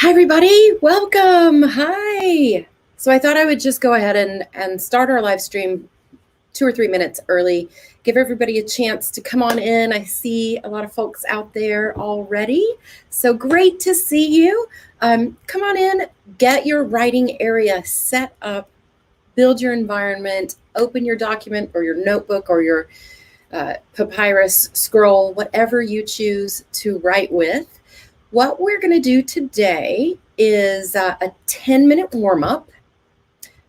Hi, everybody. Welcome. Hi. So I thought I would just go ahead and start our live stream 2 or 3 minutes early, give everybody a chance to come on in. I see a lot of folks out there already. So great to see you. Come on in, get your writing area set up, build your environment, open your document or your notebook or your papyrus scroll, whatever you choose to write with. What we're going to do today is a 10-minute warm-up.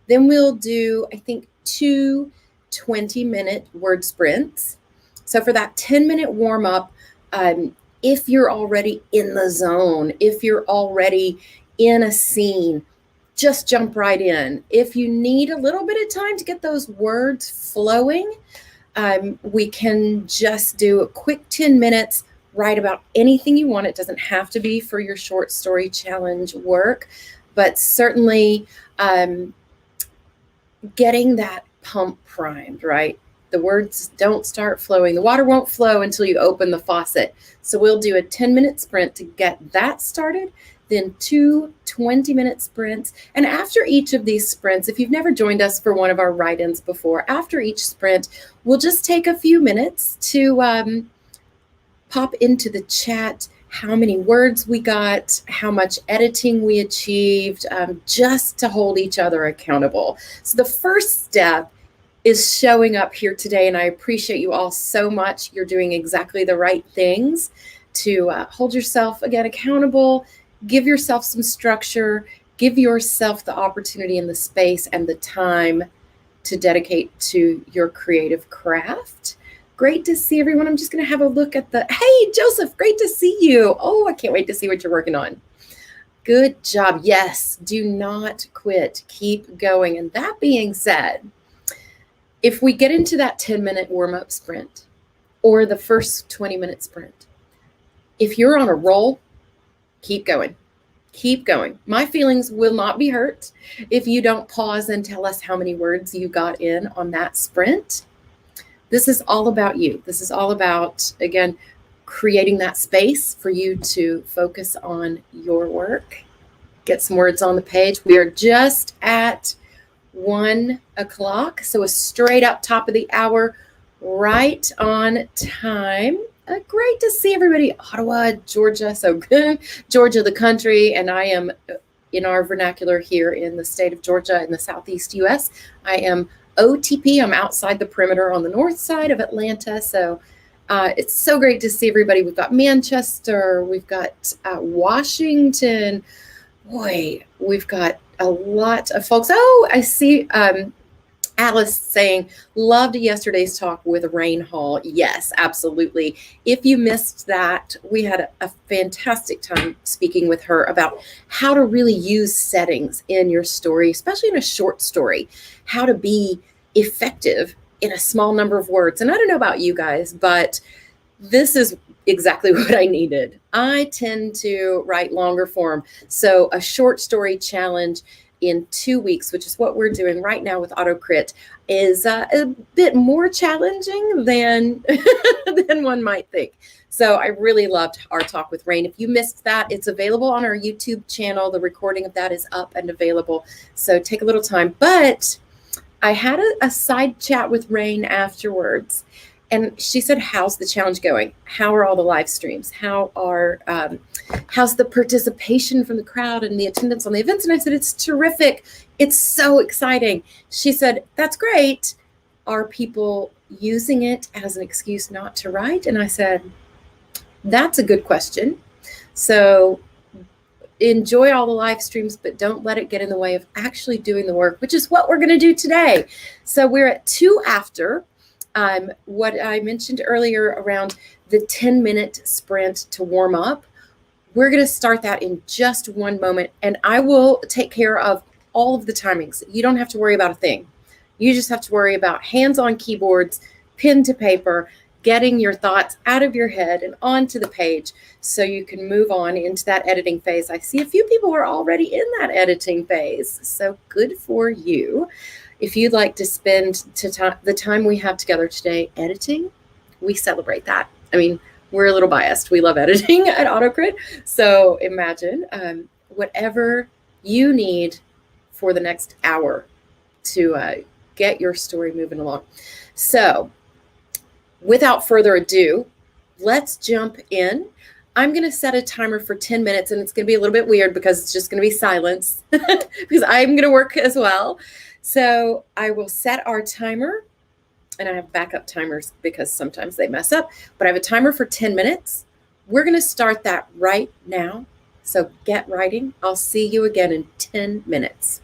Then we'll do, I think, 2 20-minute word sprints. So for that 10-minute warm-up, if you're already in the zone, if you're already in a scene, just jump right in. If you need a little bit of time to get those words flowing, we can just do a quick 10 minutes, write about anything you want. It doesn't have to be for your short story challenge work, but certainly getting that pump primed, right? The words don't start flowing. The water won't flow until you open the faucet. So we'll do a 10-minute sprint to get that started, then 2 20-minute sprints. And after each of these sprints, if you've never joined us for one of our write-ins before, after each sprint, we'll just take a few minutes to pop into the chat how many words we got, how much editing we achieved, just to hold each other accountable. So the first step is showing up here today, and I appreciate you all so much. You're doing exactly the right things to hold yourself, again, accountable, give yourself some structure, give yourself the opportunity and the space and the time to dedicate to your creative craft. Great to see everyone. I'm just going to have a look at hey, Joseph, great to see you. Oh, I can't wait to see what you're working on. Good job. Yes, do not quit. Keep going. And that being said, if we get into that 10-minute warm-up sprint or the first 20-minute sprint, if you're on a roll, keep going. Keep going. My feelings will not be hurt if you don't pause and tell us how many words you got in on that sprint. This is all about you. This is all about, again, creating that space for you to focus on your work. Get some words on the page. We are just at 1 o'clock, so a straight up top of the hour, right on time. Great to see everybody. Ottawa, Georgia, so good. Georgia, the country, and I am in our vernacular here in the state of Georgia in the southeast U.S. I am OTP. I'm outside the perimeter on the north side of Atlanta. So it's so great to see everybody. We've got Manchester. We've got Washington. Boy, we've got a lot of folks. Oh, I see Alice saying, loved yesterday's talk with Rain Hall. Yes, absolutely. If you missed that, we had a fantastic time speaking with her about how to really use settings in your story, especially in a short story, how to be effective in a small number of words. And I don't know about you guys, but this is exactly what I needed. I tend to write longer form. So a short story challenge in 2 weeks, which is what we're doing right now with AutoCrit, is a bit more challenging than than one might think. So I really loved our talk with Rain. If you missed that, it's available on our YouTube channel. The recording of that is up and available. So take a little time. But I had a side chat with Rain afterwards, and she said, how's the challenge going? How are all the live streams? How's the participation from the crowd and the attendance on the events? And I said, it's terrific. It's so exciting. She said, that's great. Are people using it as an excuse not to write? And I said, that's a good question. So enjoy all the live streams, but don't let it get in the way of actually doing the work, which is what we're going to do today. So we're at 2 after. What I mentioned earlier around the 10-minute sprint to warm up. We're going to start that in just one moment, and I will take care of all of the timings. You don't have to worry about a thing. You just have to worry about hands on keyboards, pen to paper, getting your thoughts out of your head and onto the page so you can move on into that editing phase. I see a few people are already in that editing phase, so good for you. If you'd like to spend the time we have together today editing, we celebrate that. I mean, we're a little biased. We love editing at AutoCrit. So imagine whatever you need for the next hour to get your story moving along. So, without further ado, let's jump in. I'm going to set a timer for 10 minutes, and it's going to be a little bit weird because it's just going to be silence because I'm going to work as well. So I will set our timer, and I have backup timers because sometimes they mess up, but I have a timer for 10 minutes. We're going to start that right now. So get writing. I'll see you again in 10 minutes.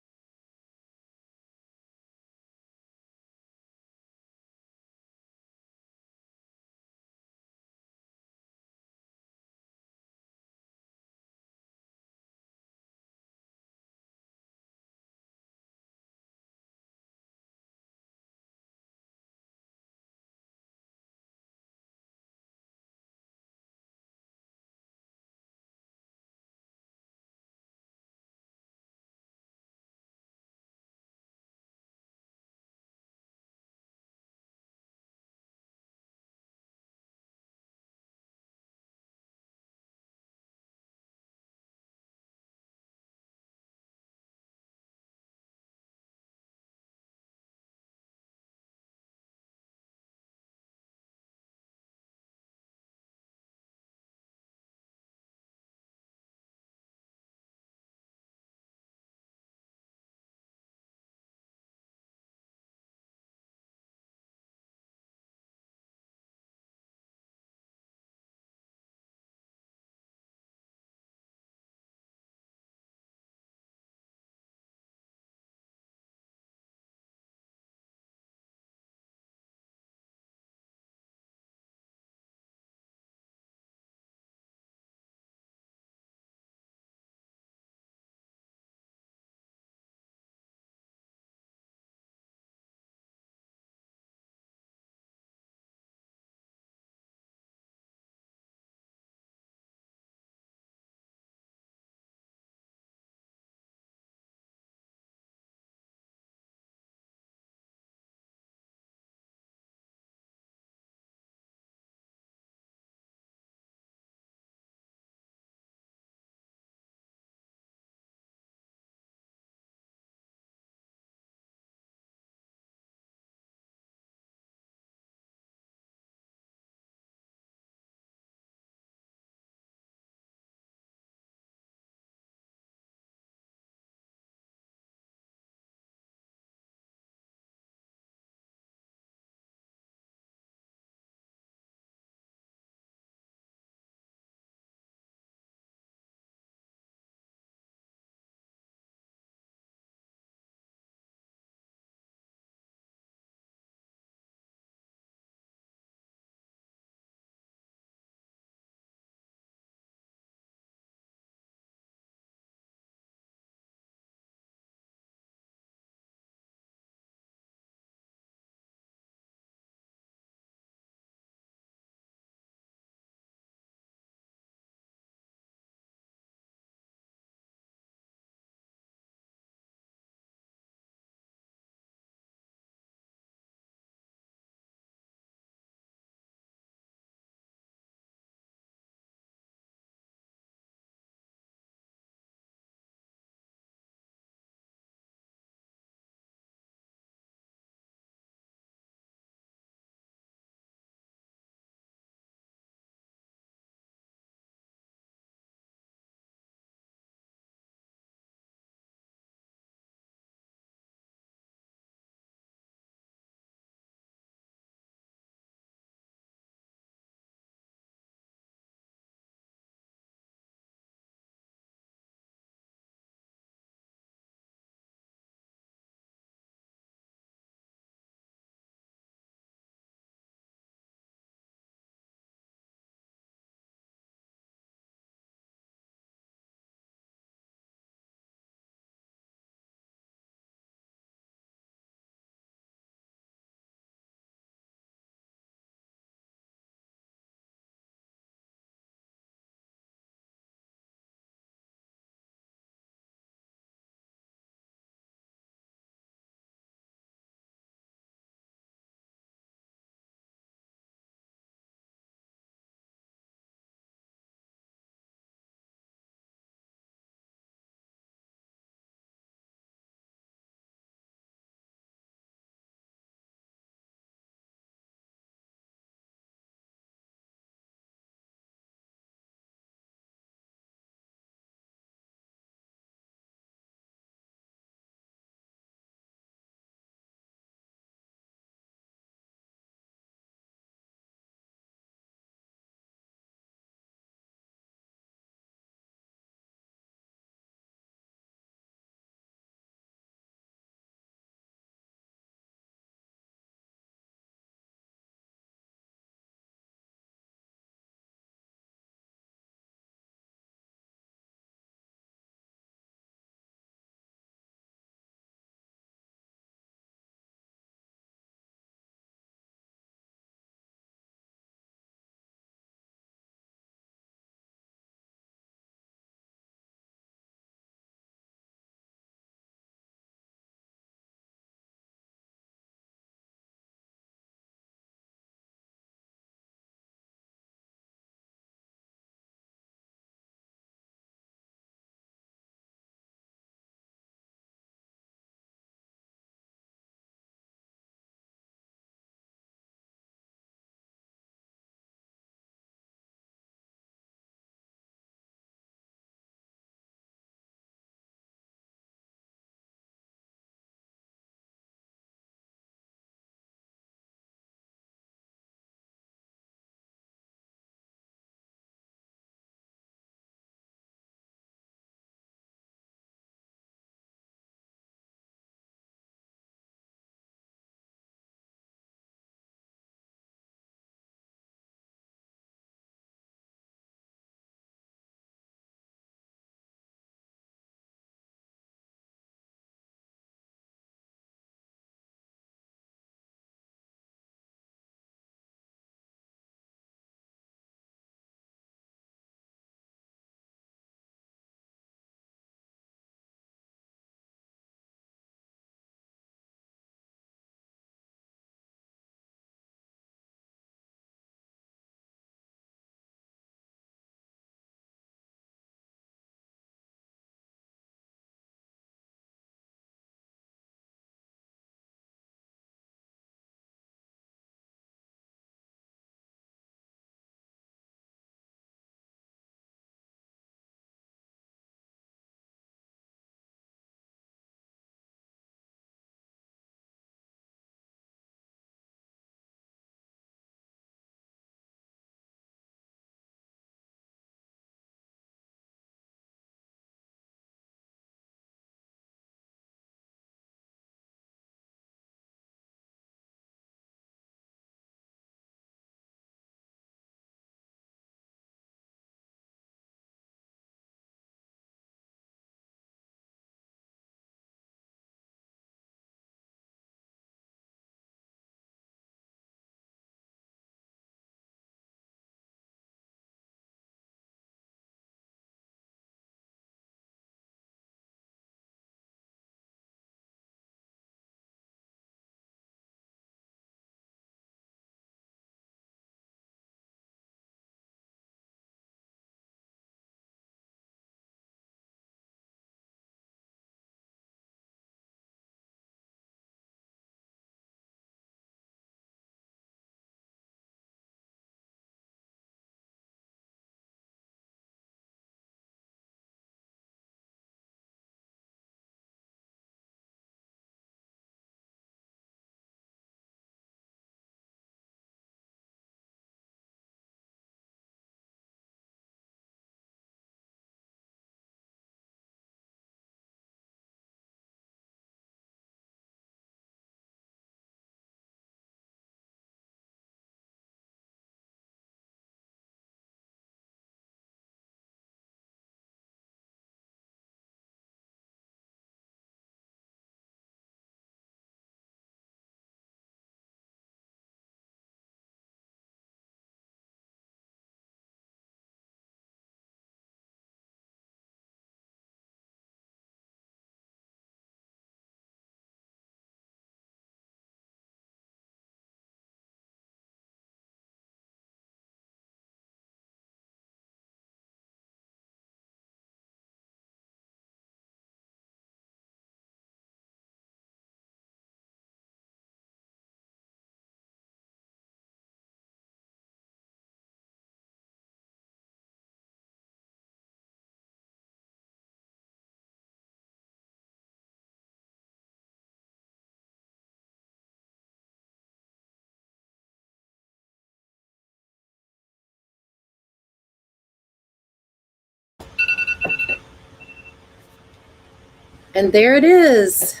And there it is,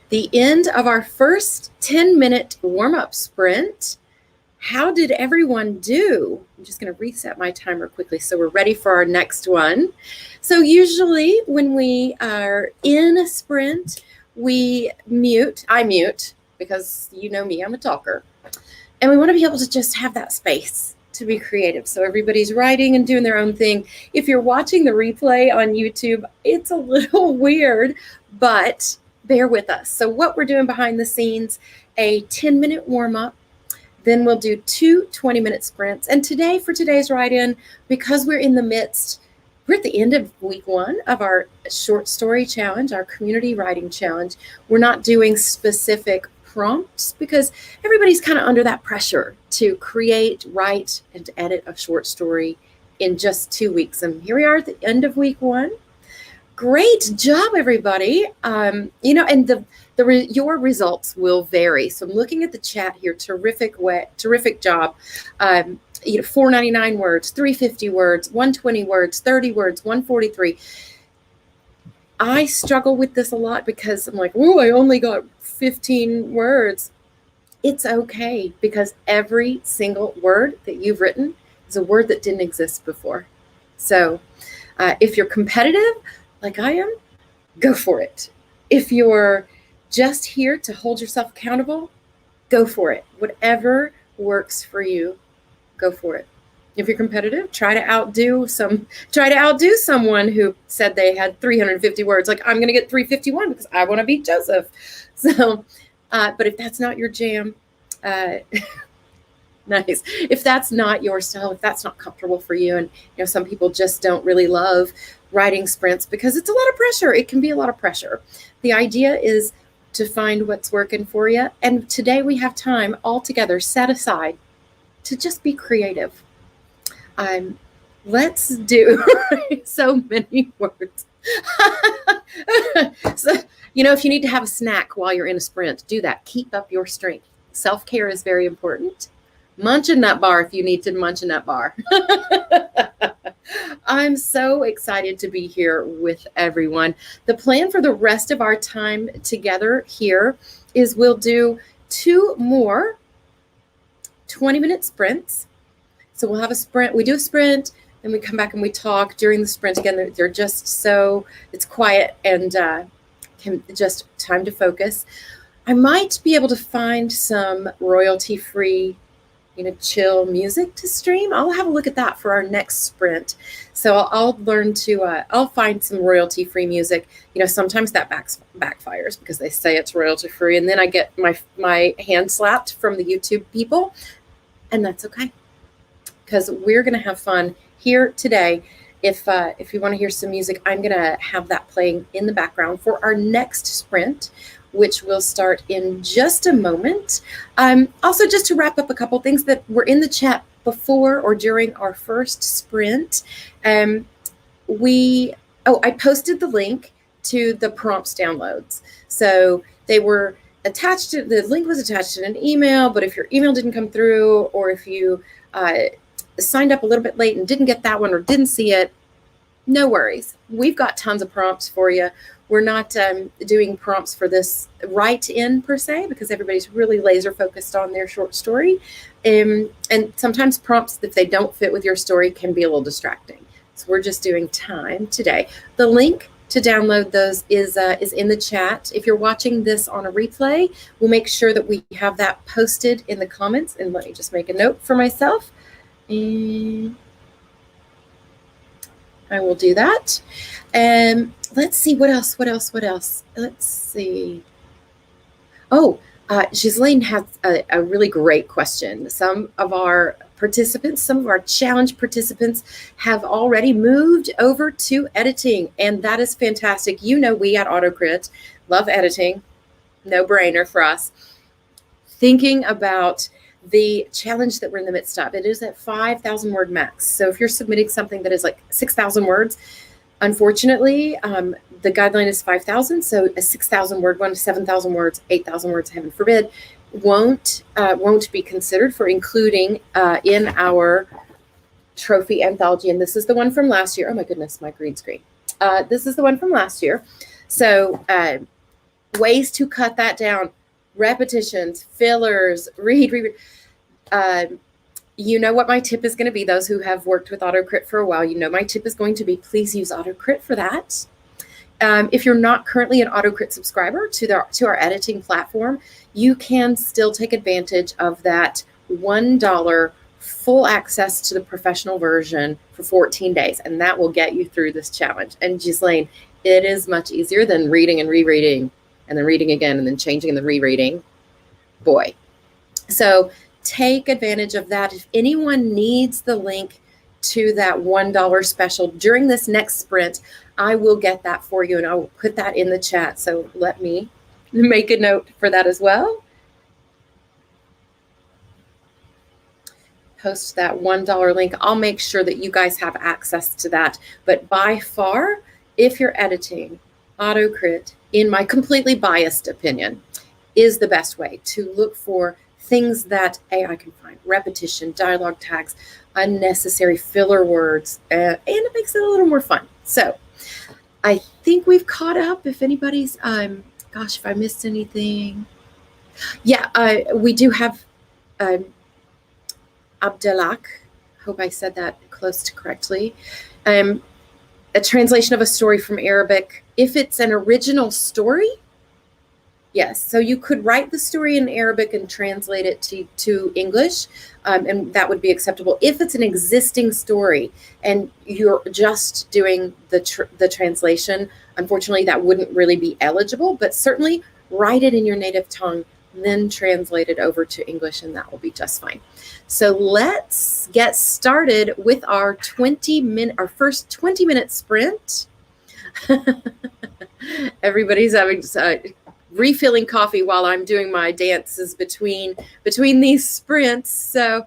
the end of our first 10-minute warm-up sprint. How did everyone do? I'm just going to reset my timer quickly so we're ready for our next one. So usually when we are in a sprint, I mute, because you know me, I'm a talker. And we want to be able to just have that space to be creative. So everybody's writing and doing their own thing. If you're watching the replay on YouTube, it's a little weird, but bear with us. So what we're doing behind the scenes, a 10-minute warm-up, then we'll do 2 20-minute sprints. And today, for today's write-in, because we're at the end of week 1 of our short story challenge, our community writing challenge. We're not doing specific prompts because everybody's kind of under that pressure to create, write, and edit a short story in just 2 weeks. And here we are at the end of week 1. Great job, everybody. And your results will vary. So I'm looking at the chat here. Terrific job. 499 words, 350 words, 120 words, 30 words, 143. I struggle with this a lot because I'm like, I only got 15 words. It's okay, because every single word that you've written is a word that didn't exist before. So if you're competitive, like I am, go for it. If you're just here to hold yourself accountable, go for it. Whatever works for you, go for it. If you're competitive, try to outdo someone who said they had 350 words. Like, I'm going to get 351 because I want to beat Joseph. So, but if that's not your jam, nice. If that's not your style, if that's not comfortable for you, and some people just don't really love writing sprints because it's a lot of pressure. It can be a lot of pressure. The idea is to find what's working for you. And today we have time all together set aside to just be creative. Let's do so many words. So, if you need to have a snack while you're in a sprint, do that. Keep up your strength. Self-care is very important. Munch a nut bar if you need to munch a nut bar. I'm so excited to be here with everyone. The plan for the rest of our time together here is we'll do 2 more 20-minute sprints. So we'll have a sprint. We do a sprint, then we come back and we talk during the sprint. Again, they're just so, it's quiet and just time to focus. I might be able to find some royalty-free, chill music to stream. I'll have a look at that for our next sprint. So I'll learn to, I'll find some royalty-free music. Sometimes that backfires because they say it's royalty-free, and then I get my hand slapped from the YouTube people, and that's okay, because we're going to have fun here today. If you want to hear some music, I'm going to have that playing in the background for our next sprint, which will start in just a moment. Also, just to wrap up a couple things that were in the chat before or during our first sprint, I posted the link to the prompts downloads. So they were attached to, the link was attached to an email, but if your email didn't come through, or if you signed up a little bit late and didn't get that one or didn't see it, no worries. We've got tons of prompts for you. We're not doing prompts for this write-in per se, because everybody's really laser focused on their short story. And sometimes prompts, if they don't fit with your story, can be a little distracting. So we're just doing time today. The link to download those is in the chat. If you're watching this on a replay, we'll make sure that we have that posted in the comments. And let me just make a note for myself. And I will do that. Let's see, what else? Let's see. Oh, Ghislaine has a really great question. Some of our challenge participants have already moved over to editing, and that is fantastic. We at AutoCrit love editing. No brainer for us. Thinking about the challenge that we're in the midst of, it is at 5,000 word max. So if you're submitting something that is like 6,000 words, unfortunately, the guideline is 5,000. So a 6,000 word one, 7,000 words, 8,000 words, heaven forbid, won't be considered for including in our trophy anthology. And this is the one from last year. Oh my goodness, my green screen. This is the one from last year. So ways to cut that down: repetitions, fillers, read. You know what my tip is going to be. Those who have worked with AutoCrit for a while, you know my tip is going to be, please use AutoCrit for that. If you're not currently an AutoCrit subscriber to our editing platform, you can still take advantage of that $1 full access to the professional version for 14 days, and that will get you through this challenge. And Ghislaine, it is much easier than reading and rereading and then reading again and then changing and then rereading. Boy. So take advantage of that. If anyone needs the link to that $1 special during this next sprint, I will get that for you and I will put that in the chat. So let me make a note for that as well. Post that $1 link. I'll make sure that you guys have access to that. But by far, if you're editing, AutoCrit, in my completely biased opinion, is the best way to look for things that AI can find: repetition, dialogue tags, unnecessary filler words, and it makes it a little more fun. So I think we've caught up. If anybody's, gosh, if I missed anything. Yeah, we do have Abdelak, hope I said that close to correctly, a translation of a story from Arabic. If it's an original story, yes, so you could write the story in Arabic and translate it to English, and that would be acceptable. If it's an existing story and you're just doing the translation, unfortunately, that wouldn't really be eligible, but certainly write it in your native tongue, then translate it over to English, and that will be just fine. So let's get started with our first 20-minute sprint. Everybody's having refilling coffee while I'm doing my dances between these sprints. So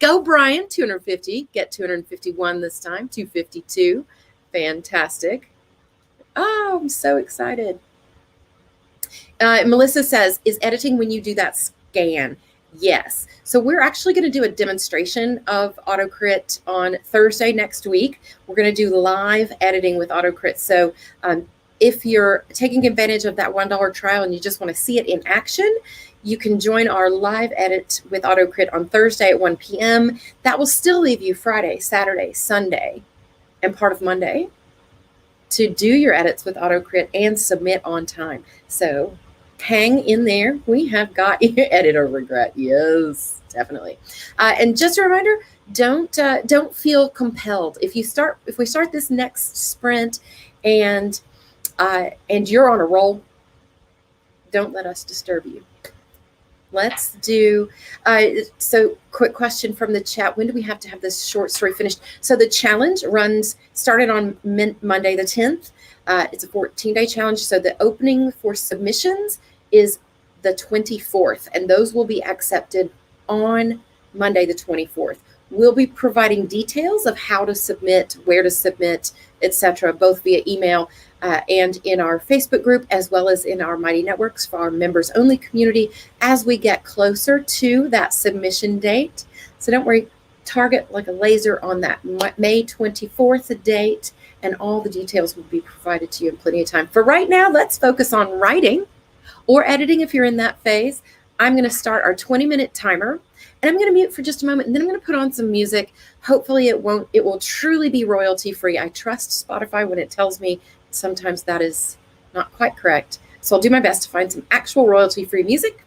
go, Brian. 250. Get 251 this time. 252. Fantastic. Oh, I'm so excited. Melissa says, is editing when you do that scan? Yes. So we're actually going to do a demonstration of AutoCrit on Thursday next week. We're going to do live editing with AutoCrit. So if you're taking advantage of that $1 trial and you just want to see it in action, you can join our live edit with AutoCrit on Thursday at 1 p.m. That will still leave you Friday, Saturday, Sunday, and part of Monday to do your edits with AutoCrit and submit on time. So hang in there. We have got your editor regret. Yes, definitely. And just a reminder, don't feel compelled. If we start this next sprint and you're on a roll, don't let us disturb you. Let's do, so quick question from the chat. When do we have to have this short story finished? So the challenge started on Monday the 10th. It's a 14-day challenge. So the opening for submissions is the 24th, and those will be accepted on Monday the 24th. We'll be providing details of how to submit, where to submit, etc., both via email and in our Facebook group, as well as in our Mighty Networks for our members-only community as we get closer to that submission date. So don't worry, target like a laser on that May 24th date, and all the details will be provided to you in plenty of time. For right now, let's focus on writing or editing if you're in that phase. I'm going to start our 20-minute timer, and I'm going to mute for just a moment, and then I'm going to put on some music. Hopefully it will truly be royalty free. I trust Spotify when it tells me sometimes that is not quite correct. So I'll do my best to find some actual royalty free music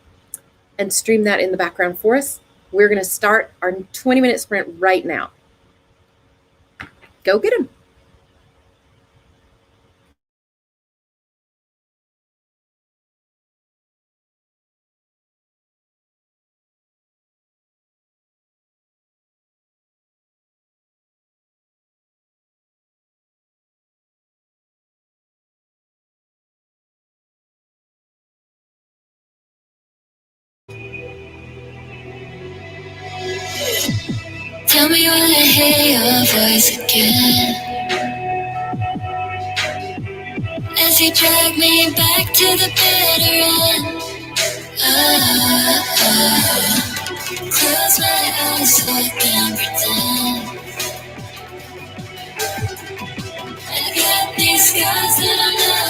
and stream that in the background for us. We're going to start our 20-minute sprint right now. Go get them. Tell me when I hear your voice again, as you drag me back to the better end. Close my eyes so I can pretend I got these scars that I'm not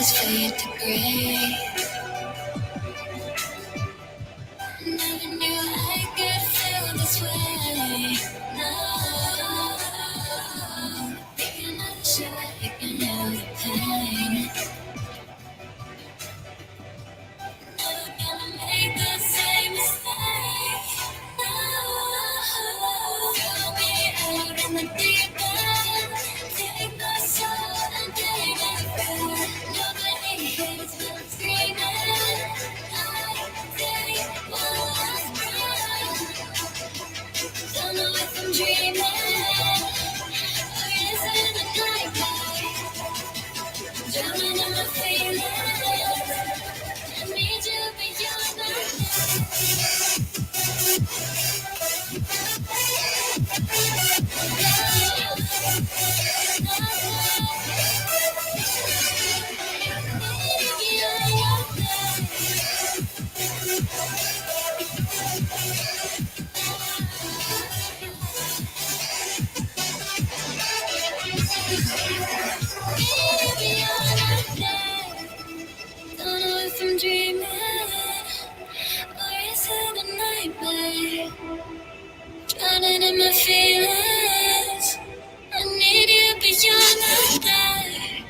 colors fade to gray. Never knew I could feel this way. No, thinking of the shot, thinking of the pain. Never gonna make the same mistake. No, throw me out in the deep end. Take the soul and take it back. Nobody hates when I'm screaming. I take one last breath. Don't know if I'm dreaming or is it a nightmare? Drowning in my feelings. I need you beyond Don't know if I'm dreaming or is it a nightmare? Drowning in my feelings. I need you beyond the day.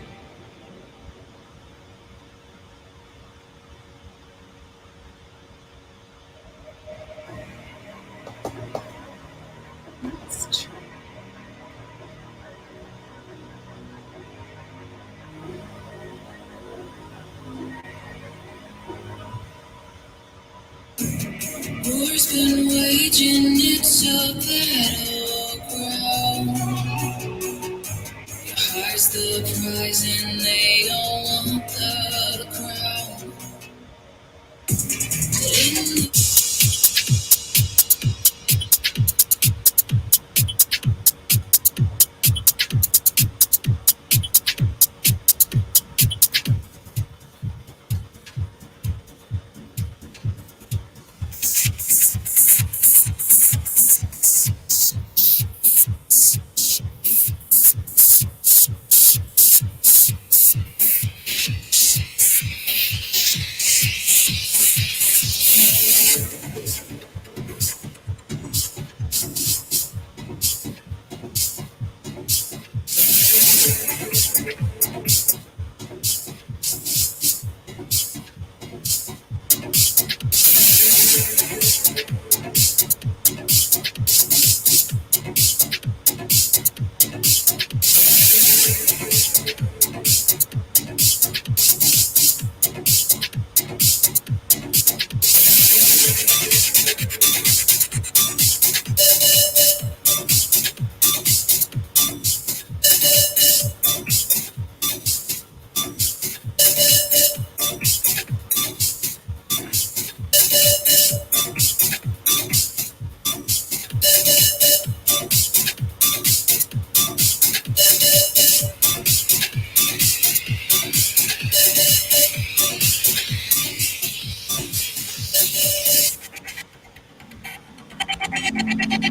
Let's try. War's been waging, it's a battleground. Your heart's the prize and they don't want the crown. In the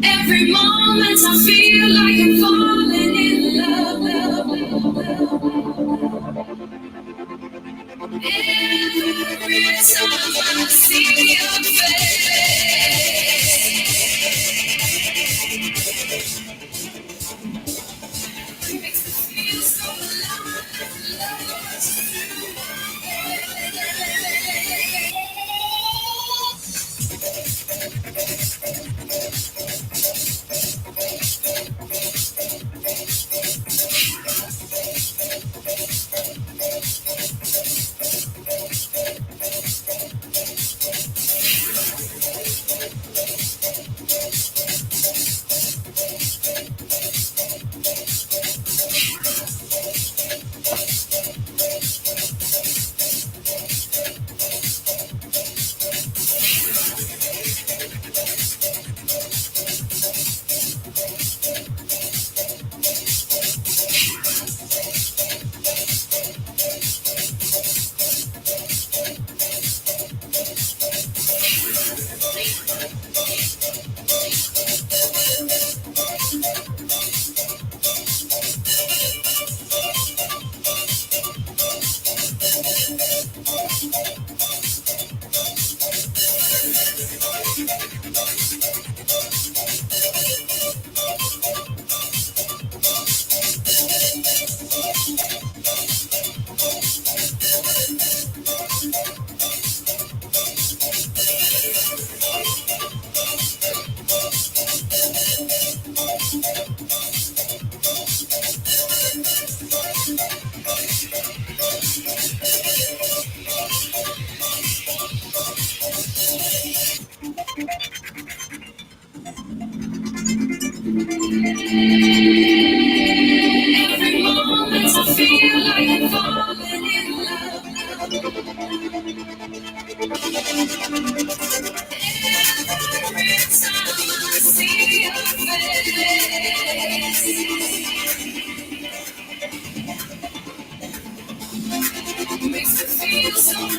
every moment I feel like I'm falling in love. Every time I see your face, it makes me feel so alive. Every time I see your face, makes me feel so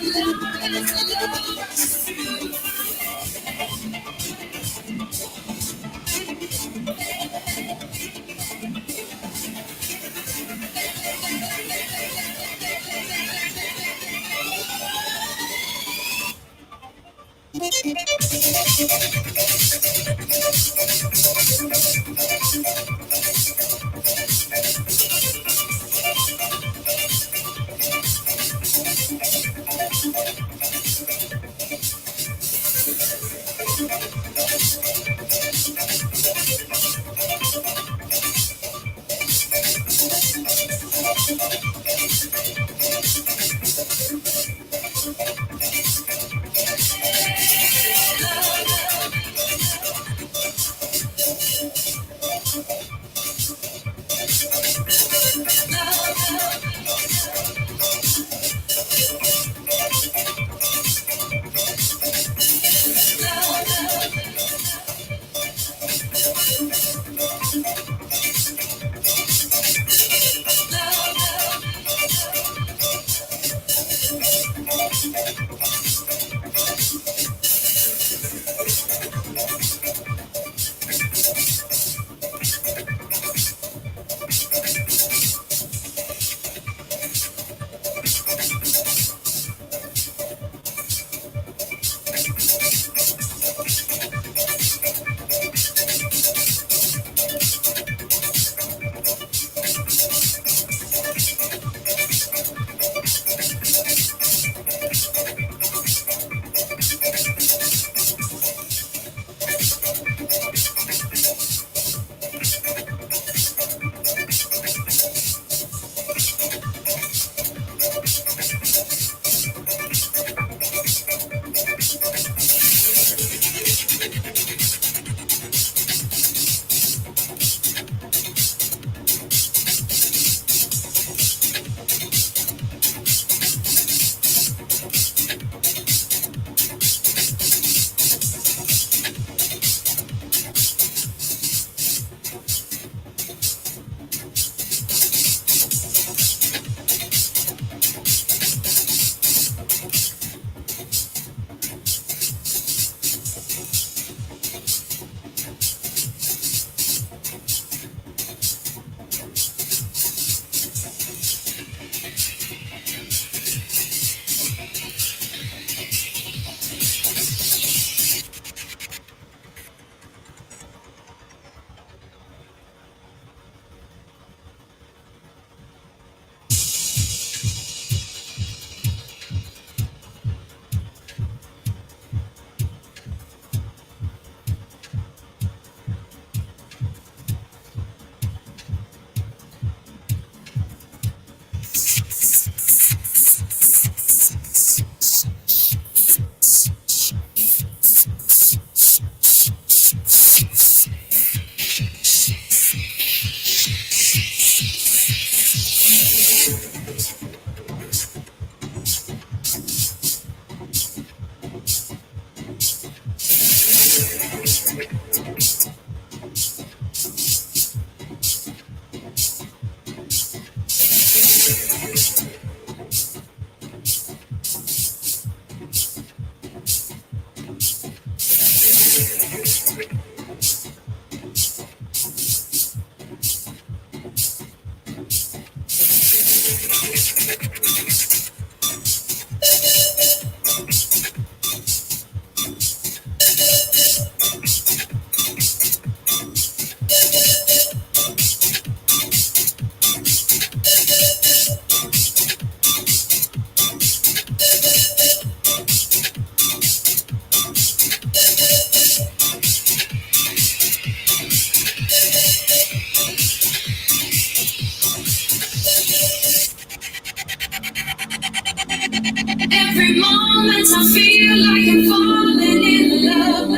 every moment I feel like I'm falling in love.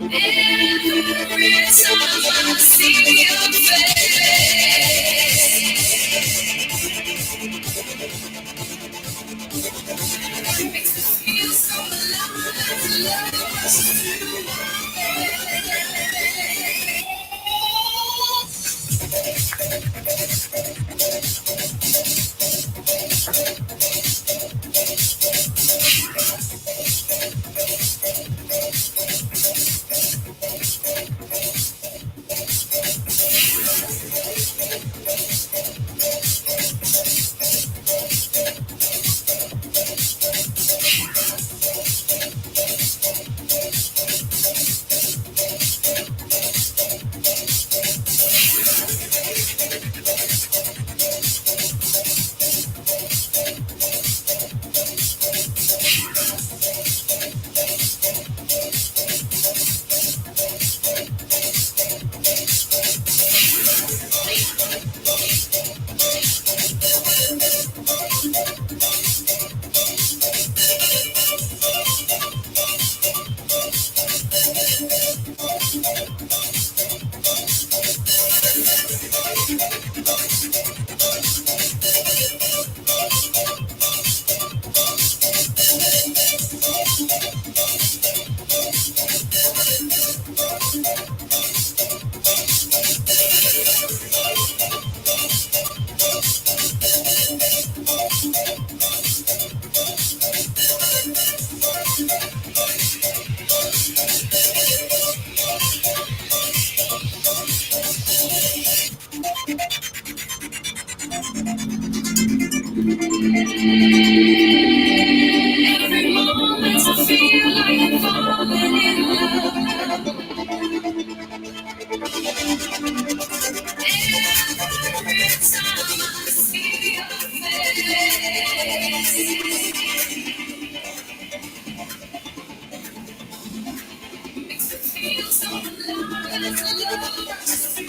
Every time I see your face, Every moment I feel like I'm falling in love. Every time I see your face, makes me feel so alive. Love you.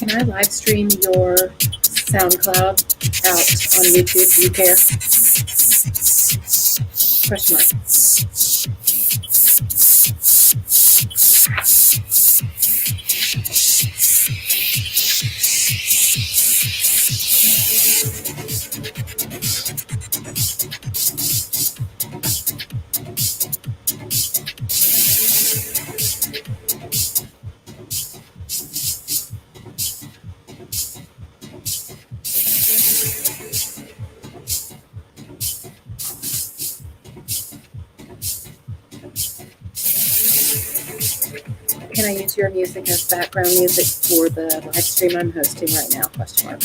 Can I live stream your SoundCloud out on YouTube? Do you care? Question mark. Can I use your music as background music for the live stream I'm hosting right now? Question mark.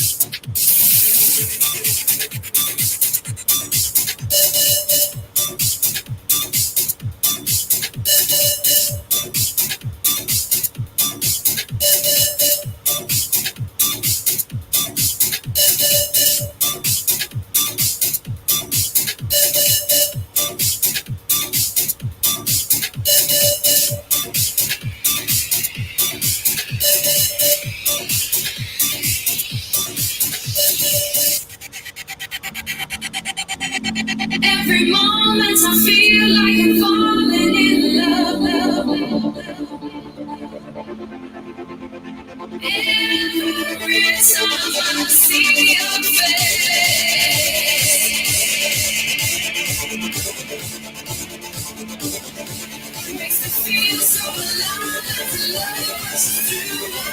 Every moment I feel like I'm falling in love. Every time I see your face, it makes me feel so alive. Love rushing through my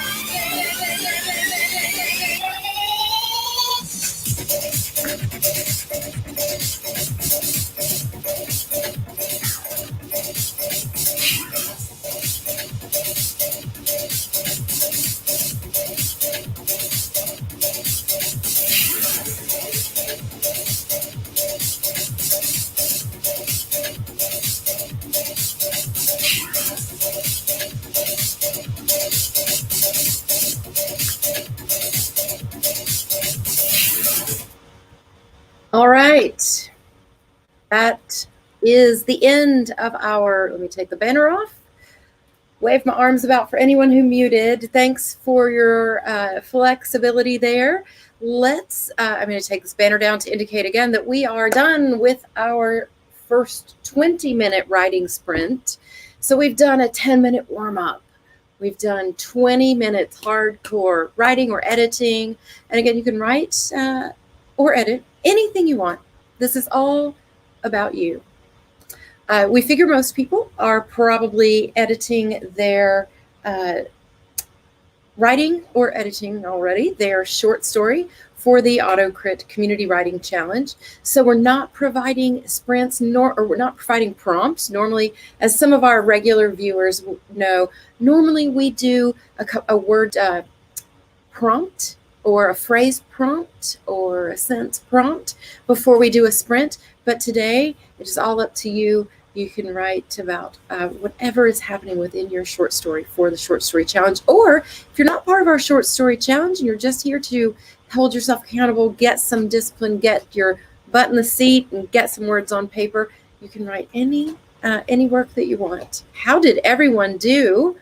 All right. That is the end of our, let me take the banner off. Wave my arms about for anyone who muted. Thanks for your flexibility there. I'm going to take this banner down to indicate again that we are done with our first 20-minute writing sprint. So we've done a 10-minute warm-up. We've done 20 minutes hardcore writing or editing. And again, you can write or edit anything you want. This is all about you. We figure most people are probably editing their writing or editing already their short story for the AutoCrit Community Writing Challenge. So we're not providing sprints, or we're not providing prompts. Normally, as some of our regular viewers know, normally we do a word prompt or a phrase prompt or a sentence prompt before we do a sprint. But today, it is all up to you. You can write about whatever is happening within your short story for the short story challenge. Or if you're not part of our short story challenge and you're just here to hold yourself accountable, get some discipline, get your butt in the seat and get some words on paper, you can write any work that you want. How did everyone do?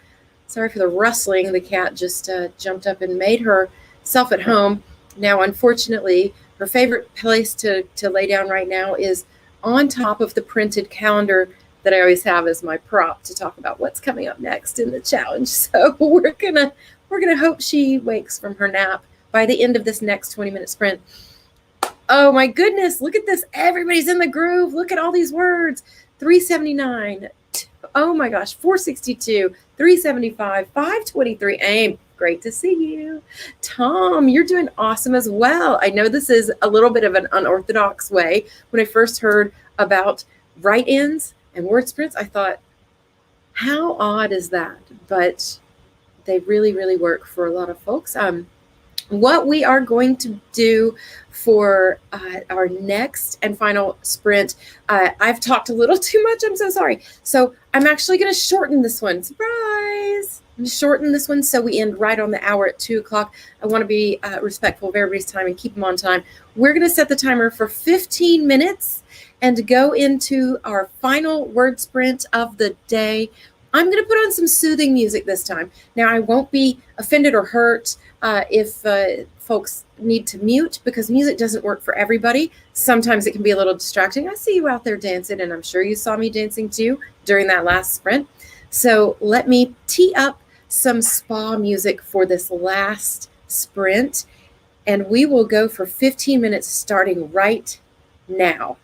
Sorry for the rustling. The cat just jumped up and made herself at home. Now, unfortunately, her favorite place to lay down right now is on top of the printed calendar that I always have as my prop to talk about what's coming up next in the challenge. So we're gonna hope she wakes from her nap by the end of this next 20-minute sprint. Oh my goodness, look at this. Everybody's in the groove. Look at all these words. 379. Oh my gosh, 462, 375, 523. Aim. Great to see you. Tom, you're doing awesome as well. I know this is a little bit of an unorthodox way. When I first heard about write-ins and word sprints, I thought, how odd is that? But they really, really work for a lot of folks. What we are going to do for our next and final sprint, I've talked a little too much. I'm so sorry. So I'm actually going to shorten this one. Surprise! I'm shorten this one so we end right on the hour at 2 o'clock. I want to be respectful of everybody's time and keep them on time. We're going to set the timer for 15 minutes and go into our final word sprint of the day. I'm going to put on some soothing music this time. Now, I won't be offended or hurt if folks need to mute, because music doesn't work for everybody. Sometimes it can be a little distracting. I see you out there dancing, and I'm sure you saw me dancing too during that last sprint. So let me tee up some spa music for this last sprint, and we will go for 15 minutes starting right now.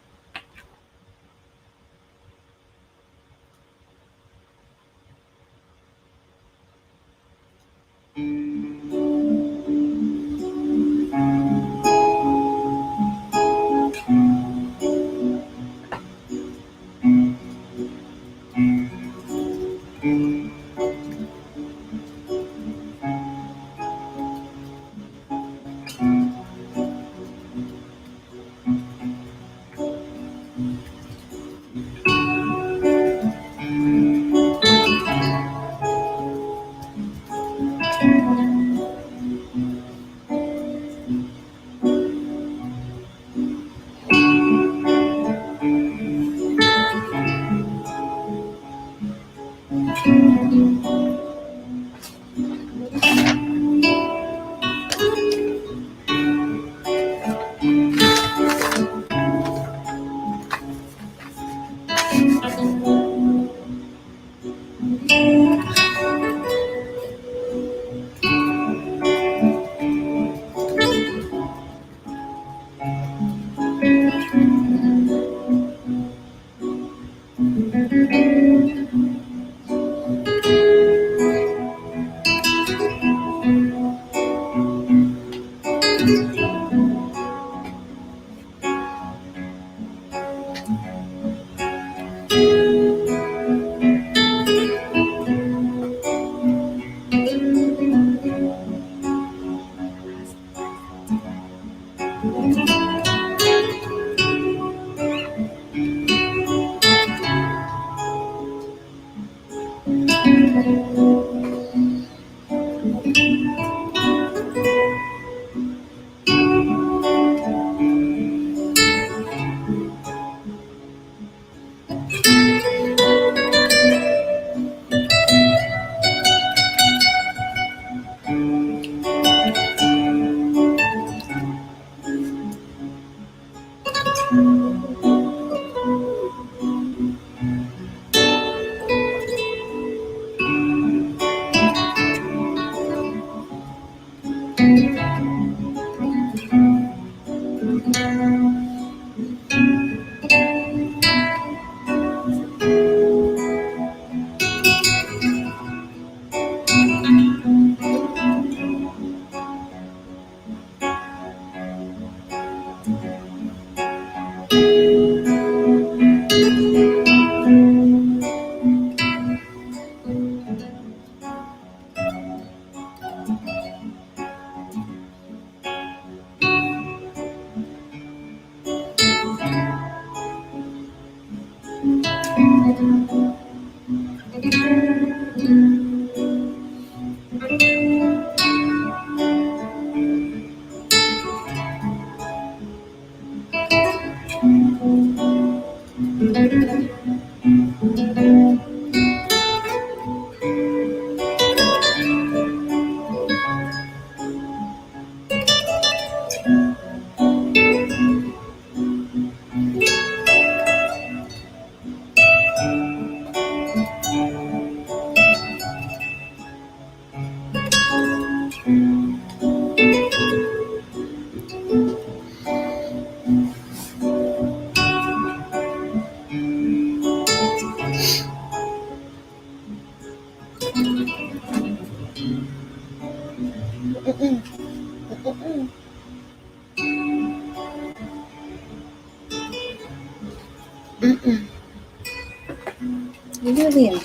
Lillian.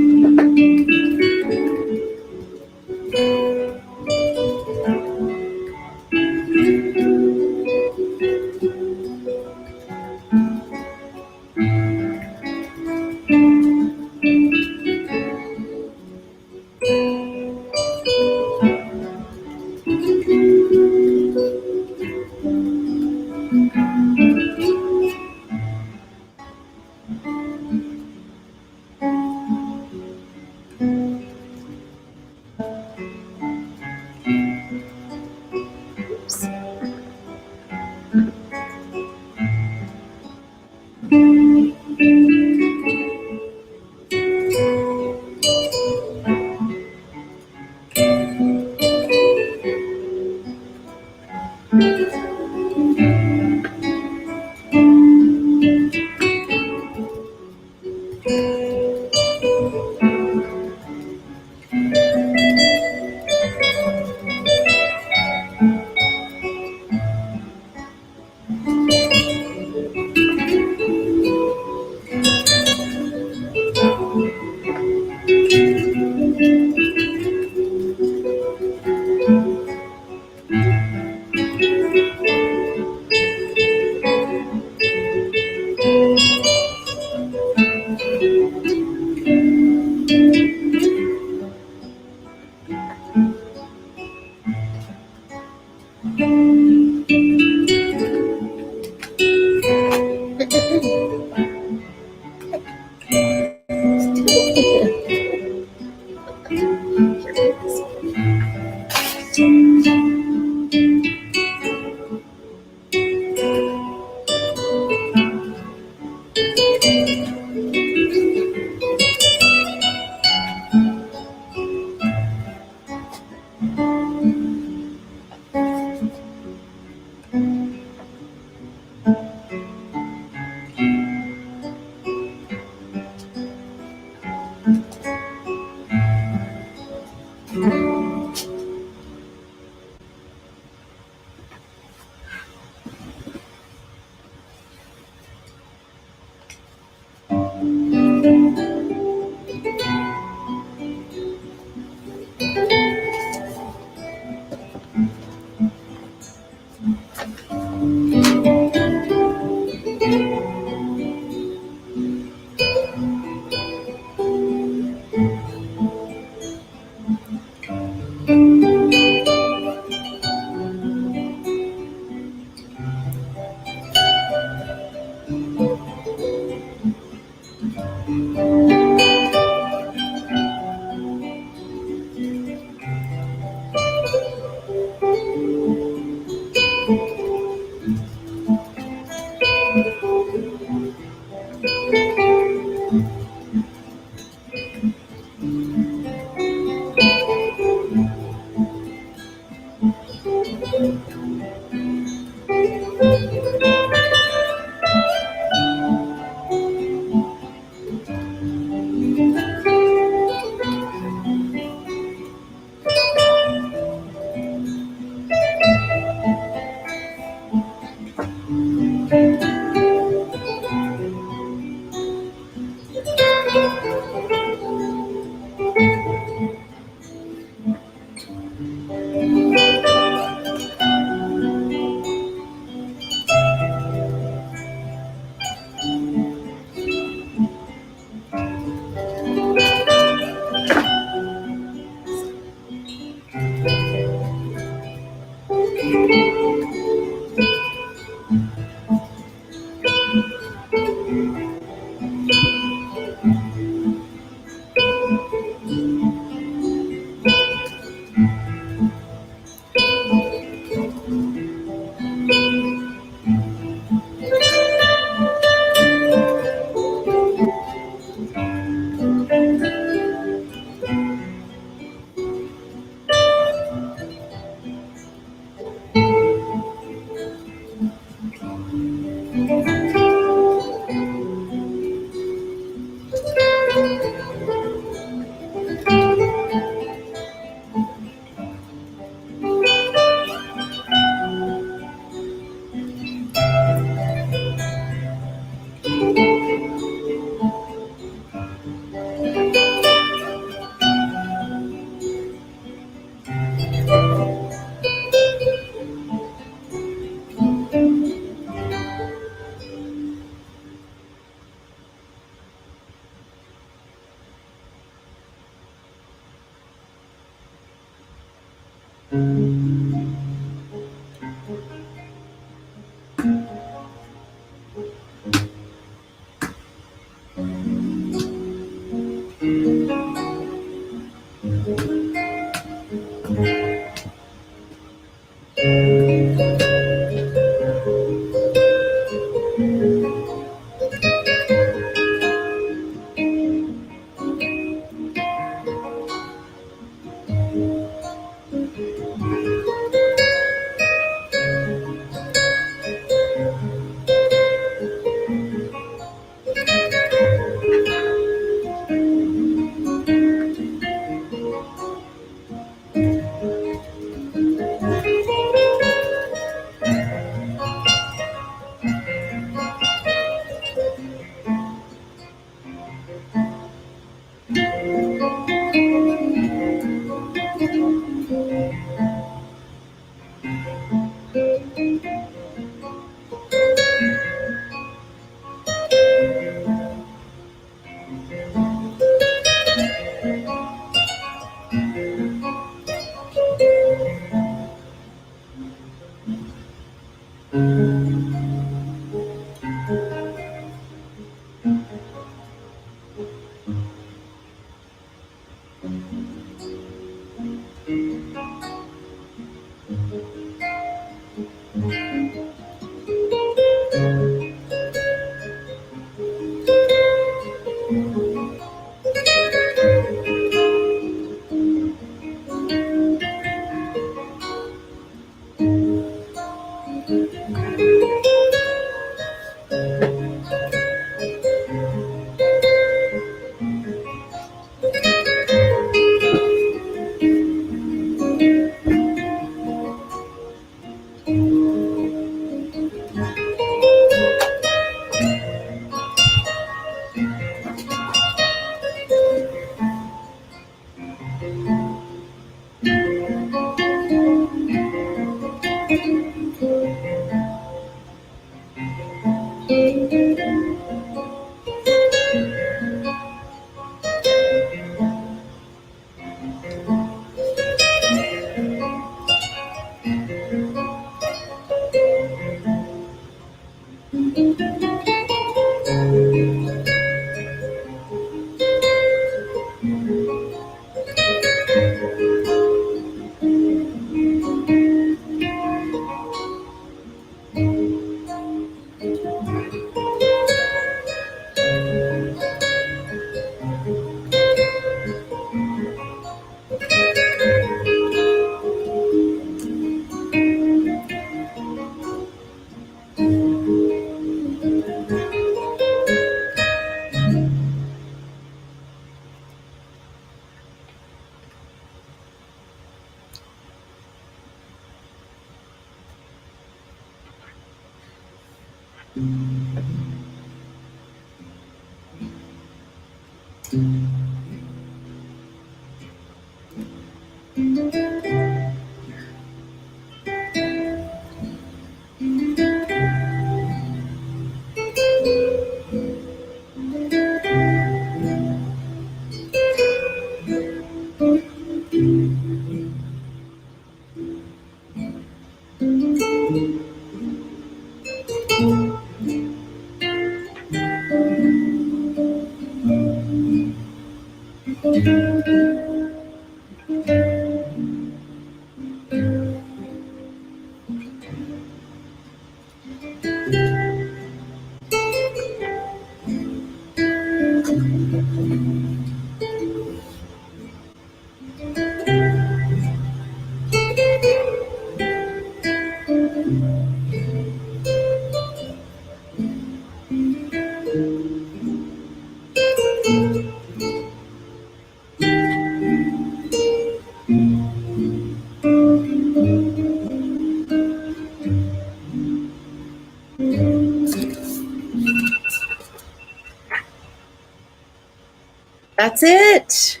That's it.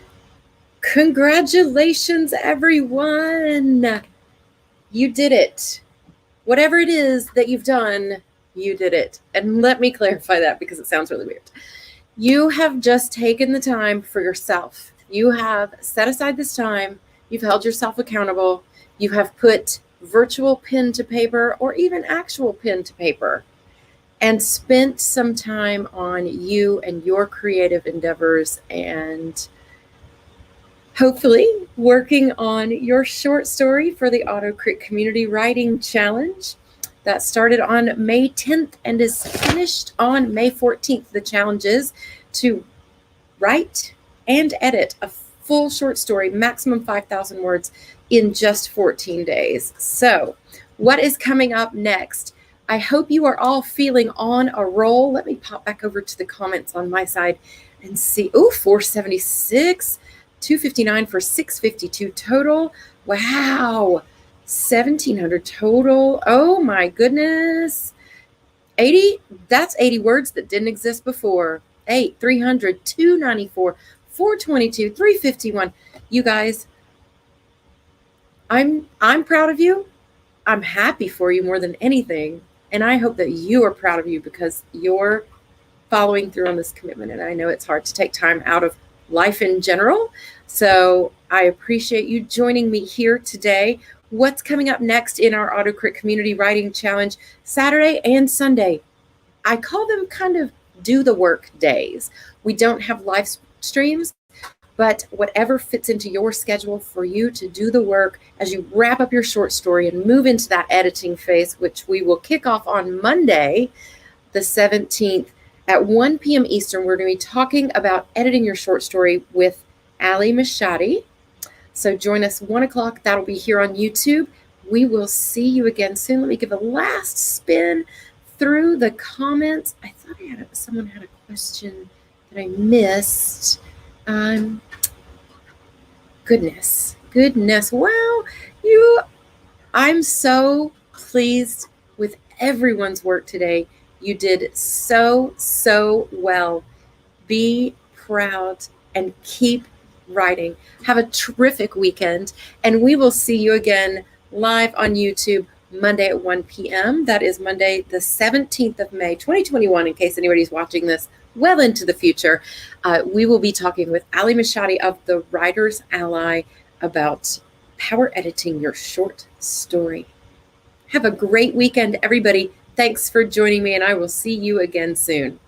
Congratulations, everyone. You did it. Whatever it is that you've done, you did it. And let me clarify that because it sounds really weird. You have just taken the time for yourself. You have set aside this time. You've held yourself accountable. You have put virtual pen to paper or even actual pen to paper and spent some time on you and your creative endeavors and hopefully working on your short story for the AutoCrit Community Writing Challenge. That started on May 10th and is finished on May 14th. The challenge is to write and edit a full short story, maximum 5,000 words, in just 14 days. So, what is coming up next? I hope you are all feeling on a roll. Let me pop back over to the comments on my side and see. Oh, 476, 259 for 652 total. Wow. 1,700 total. Oh my goodness. 80, that's 80 words that didn't exist before. 8, 300, 294, 422, 351. You guys, I'm proud of you. I'm happy for you more than anything. And I hope that you are proud of you because you're following through on this commitment. And I know it's hard to take time out of life in general. So I appreciate you joining me here today. What's coming up next in our AutoCrit Community Writing Challenge? Saturday and Sunday. I call them kind of do the work days. We don't have live streams, but whatever fits into your schedule for you to do the work as you wrap up your short story and move into that editing phase, which we will kick off on Monday, the 17th at 1 p.m. Eastern. We're going to be talking about editing your short story with Ali Mashadi. So join us 1 o'clock. That'll be here on YouTube. We will see you again soon. Let me give a last spin through the comments. I thought someone had a question that I missed. Goodness. Wow, I'm so pleased with everyone's work today. You did so well. Be proud and keep writing. Have a terrific weekend, and we will see you again live on YouTube Monday at 1 p.m. That is Monday, the 17th of May, 2021, in case anybody's watching this well into the future. We will be talking with Ali Mashadi of the Writer's Ally about power editing your short story. Have a great weekend, everybody. Thanks for joining me, and I will see you again soon.